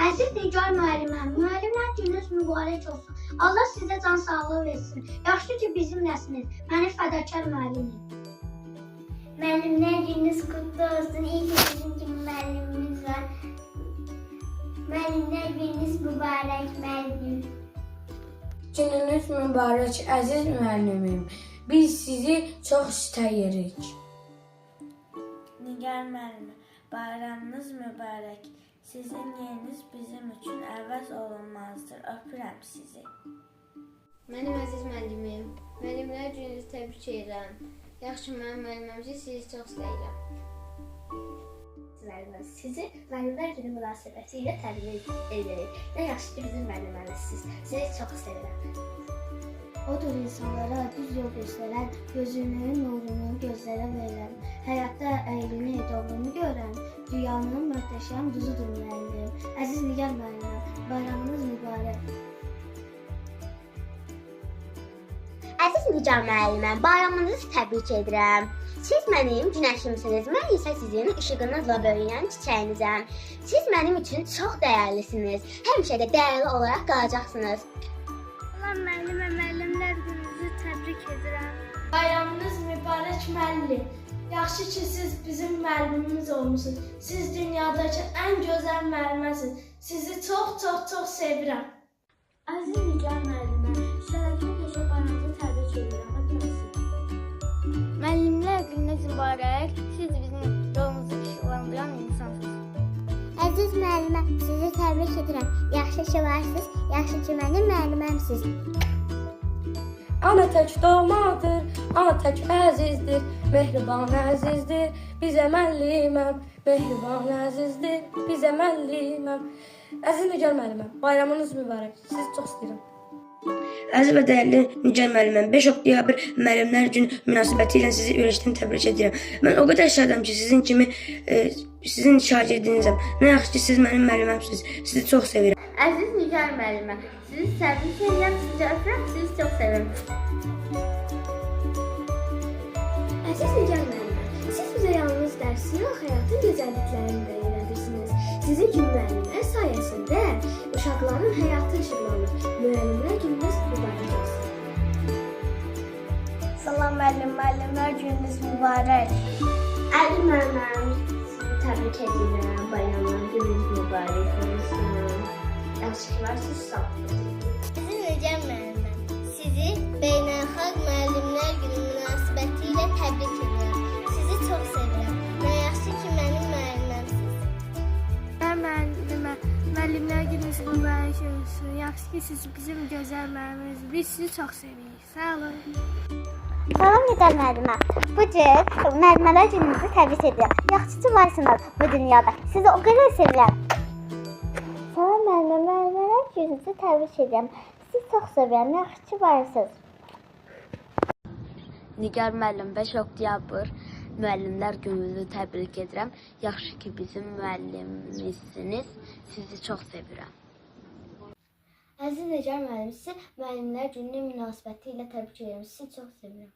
Əziz Nigar müəlliməm, müəllimlər gününüz mübarək olsun. Allah sizə can sağlığı versin. Yaxşı ki bizimləsiniz. Mənim fədakar müəllimim. Müəllimlər gününüz kutlu olsun. İyi ki bizim kimi müəllimimiz var. Müəllimlər gününüz mübarək müəllim. Gününüz mübarək əziz müəllimim. Biz sizi çox istəyirik. Nigar müəllimə, bayramınız mübarək. Sizin yeriniz bizim üçün əvəz olunmazdır. Öpürəm sizi. Mənim əziz müəllimim, müəllimlər gününüzü təbrik edirəm. Yaxşı, mənim müəllimimcə sizi çox istəyirəm. Sizi müəllimlər günü münasibətilə təbrik edirik. Nə yaxşı ki bizim müəllimlərimizsiniz. Sizi çox sevirəm. Odur insanlara düz yol göstərən, gözünün nurunu gözlərə verən, həyatda əylini, doğrunu görən, dünyanın möhtəşəm düzüdür müəllim. Əziz Nigar müəlliməm, bayramınız mübarək. Əziz Nigar müəlliməm, bayramınızı təbrik edirəm. Siz mənim günəşimsiniz, mən isə sizin işığınızla böyüyən çiçəyinizəm. Siz mənim üçün çox dəyərlisiniz, həmişə də dəyərli olaraq qalacaqsınız. Salam müəllimə, müəllimlər gününüzü təbrik edirəm. Bayramınız mübarək müəllim. Yaxşı ki siz bizim müəllimimiz olmusunuz. Siz dünyadakı ən gözəl müəlliməsiniz. Sizi çox sevirəm. Əziz Nigar müəllimə, şərəfli peşə bayramınızı təbrik edirəm. Müəllimlər gününüz mübarək. Siz bizim yolumuzu işıqlandıran insansınız. Əziz müəllimə, sizi təbrik edirəm. Yaxşı ki varsınız, yaxşı ki mənim müəllimimsiz. Ana tək doğmadır, ana tək əzizdir, mehriban əzizdir, bizə müəlliməm, mehriban əzizdir, bizə müəlliməm. Əziz Nigar müəlliməm, bayramınız mübarək, sizi çox istəyirəm. Əziz və dəyərli Nigar müəlliməm, 5 oktyabr müəllimlər günü münasibətilə sizi ürəkdən təbrik edirəm. Mən o qədər şadam ki, sizin şagirdinizəm. Nə yaxşı ki, siz mənim müəllimimsiniz. Sizi çox sevirəm. Əziz Nigar müəllimə, sizi təbrik edirəm, sizi öpürəm, sizi çox sevirəm. Əziz Nigar müəllimə, siz bizə yalnız dərsi yox, həyatın gözəlliklərini də öyrədirsiniz. Sizin kimi müəllimlər sayəsində uşaqların həyatı işıqlanır. Müəllimlər gününüz mübarək olsun. Salam müəllim, müəllimlər gününüz mübarək. Əziz müəlliməm, sizi təbrik edirəm. Bayramlar gününüz mübarək olsun. Yaxşı ki varsınız, sağ olun. Əziz Nigar müəllimə, sizi Beynəlxalq Müəllimlər Günü münasibətilə təbrik edirəm. Sizi çox sevirəm. Nə yaxşı ki mənim müəllimimsiniz. Müəllimə, müəllimlər gününüz mübarək olsun. Yaxşı ki siz bizim gözəl müəllimimiz. Biz sizi çox sevirik. Sağ olun. Salam Nigar müəllimə. Bu gün müəllimələr gününüzü təbrik edirəm. Yaxşı ki varsınız bu dünyada. Sizi o qədər sevirəm. Salam müəllimə, müəllimələr gününüzü təbrik edirəm. Sizi çox sevirəm. Yaxşı ki varsınız. Nigar müəllim, 5 oktyabr müəllimlər gününüzü təbrik edirəm. Yaxşı ki bizim müəllimimizsiniz. Sizi çox sevirəm. Əziz Nigar müəllim, sizi müəllimlər günü münasibətilə təbrik edirəm. Sizi çox sevirəm.